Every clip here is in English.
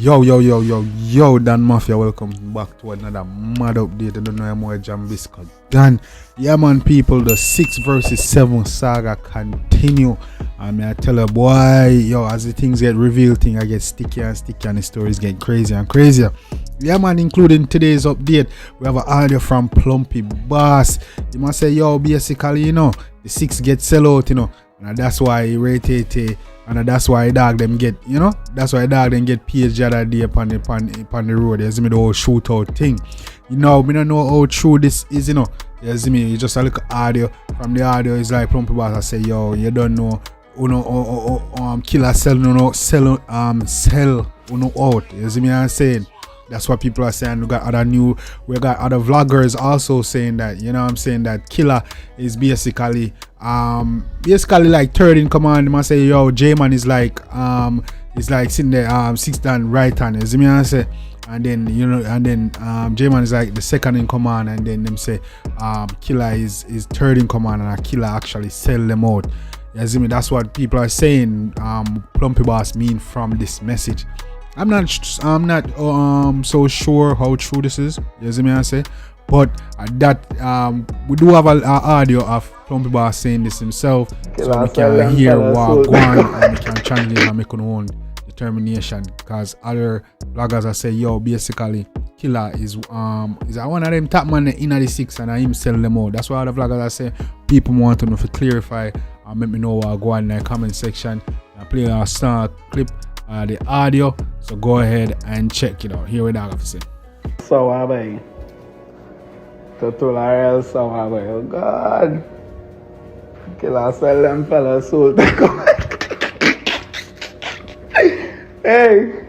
Yo, Dan Mafia, welcome back to another mad update. I don't know more Jambisco. Dan, yeah man people, the 6 versus 7 saga continue. I tell you boy, as the things get revealed, things get stickier and stickier and the stories get crazier and crazier. Yeah man, including today's update, we have an audio from Plumpy boss. You must say, basically, the 6 get sell out, and that's why he rated and that's why dog them get, that's why dog them get PH the other day upon the road. You see me, the whole shootout thing. Me don't know how true this is, You see me, it's just a little audio. From the audio, it's like Plumpy boss I say, you don't know, Killa sell out. You see me, I'm saying. That's what people are saying. We got other vloggers also saying that, that Killa is basically like third in command. They must say, J-Man is like sitting there sixth and right hand. You see me, I say. And then J-Man is like the second in command, and then them say Killa is third in command, and Killa actually sell them out. You see me, that's what people are saying. Plumpy boss mean from this message. I'm not so sure how true this is. You see me, I say, but we do have an audio of Plumpy boss saying this himself, so we can hear what going on, and we can translate and make our own determination. Because other bloggers are saying, basically Killa is one of them top man in the 6 and him sell them out. That's why other vloggers are saying. People want to know, to clarify and let me know what go on in the comment section. I play a start clip. The audio, so go ahead and check it out. Here we have to say. So boy, tutorial so boy. Oh God, Killa sell them fellas soul to come. Hey,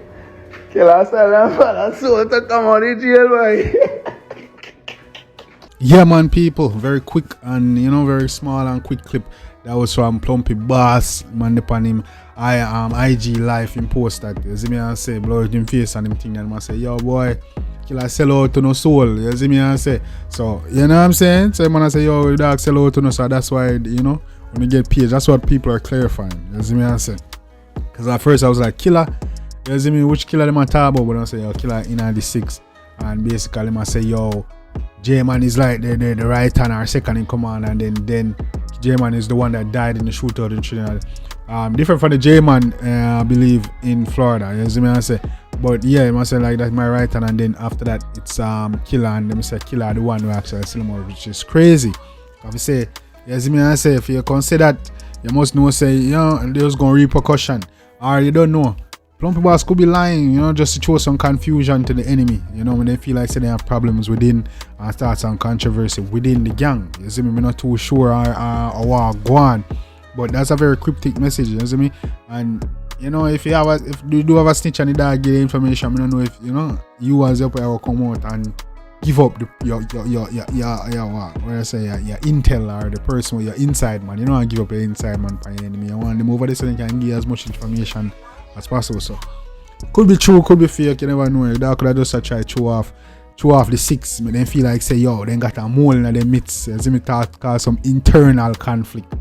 Killa sell them fellas soul to come out of jail, boy. Yeah man people, very quick and very small and quick clip. That was from Plumpy boss, man upon him. IG live in post that. You see me and say, blow out him face and him thing, and man say, boy, Killa sell out to no soul. You see me and say. So, you know what I'm saying? So man I say, dog sell out to no, so that's why, when you get paid, that's what people are clarifying. You see me and say. Because at first I was like, Killa, you see me, which Killa them I talk about? But I say, Killa in the 6. And basically I say, J-Man is like the right hand or second in command, and then J-Man is the one that died in the shootout in Trinidad. Different from the J-Man, I believe, in Florida. You see me I say, but yeah, I must say like that's my right hand, and then after that it's Killa, and them say Killa the one who actually sell him out, which is crazy. If you say, you see me I say, if you consider that, you must know say, there's gonna repercussion, or you don't know. Plumpy boss could be lying, just to show some confusion to the enemy. When they feel like say they have problems within and start some controversy within the gang. You see me, I'm not too sure or what go on. But that's a very cryptic message, you see me? And if you do have a snitch and the dog get the information, I don't know if you as your player will come out and give up your intel or the person with your inside man. You don't want to give up your inside man for your enemy. You want them over there so they can give as much information as possible. So could be true, could be fake, you never know. That could have just try to show off the 6, but then feel like say then got a mole in their midst. As me cause some internal conflict.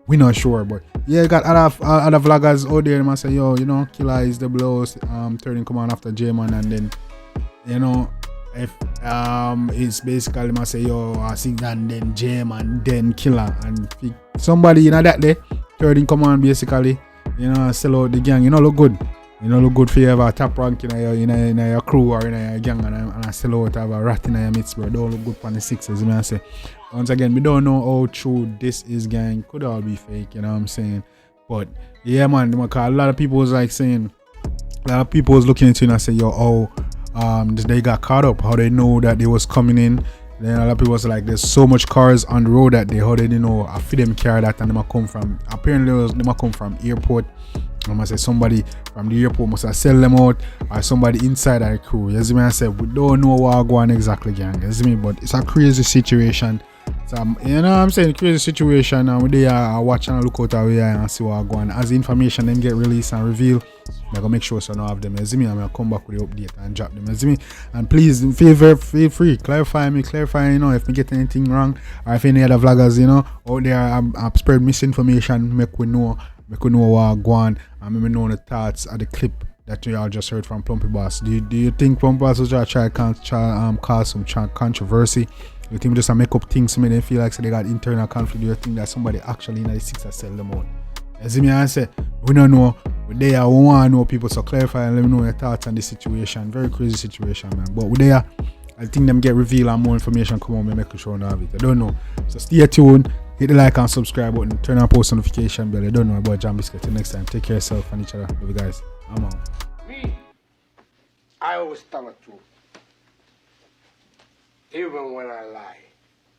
We not sure, but yeah, got other vloggers out there. They must say, Killa is the blows, third in command after J-Man, and then if it's basically must say I think and then J-Man, then Killa, and somebody that day, third in command basically, sell out the gang, look good. Look good for you have a top rank in your crew or in your gang, and I sell out have a rat in your midst, bro. Don't look good for the 6, as I say. Once again, we don't know how true this is, gang. Could all be fake, you know what I'm saying? But yeah, man, because a lot of people was like saying, a lot of people was looking into it and say, they got caught up, how they know that they was coming in. Then a lot of people was like, there's so much cars on the road that how they didn't know a few them carry that, and they might come from, apparently they might come from airport. I must say somebody from the airport must have sell them out, or somebody inside our crew. You see me, I said we don't know what going on exactly, gang. You see me, but it's a crazy situation. So, you know what I'm saying, crazy situation, and we are watching and look out our way and see what going on. As the information then get released and revealed, I'm gonna make sure so I don't have them. You see me, I'm gonna come back with the update and drop them. You see me, and please feel free, clarify if we get anything wrong, or if any other vloggers out there have spread misinformation, make we know what go on, and let me know the thoughts of the clip that you all just heard from Plumpy Boss. Do you think Plumpy Boss was try cause some controversy? You think just make up things to make them feel like they got internal conflict? Do you think that somebody actually in the 6ixx sell them out? You see me and say, we don't know. We there, we want to know people, so clarify and let me know your thoughts on this situation. Very crazy situation, man. But we there, I think them get revealed and more information come on, we make a show now of it. I don't know. So stay tuned, hit the like and subscribe button, turn on post notification bell. I don't know about Jambisco. Till next time, take care of yourself and each other. Love you guys. I'm out. Me, I always tell the truth. Even when I lie.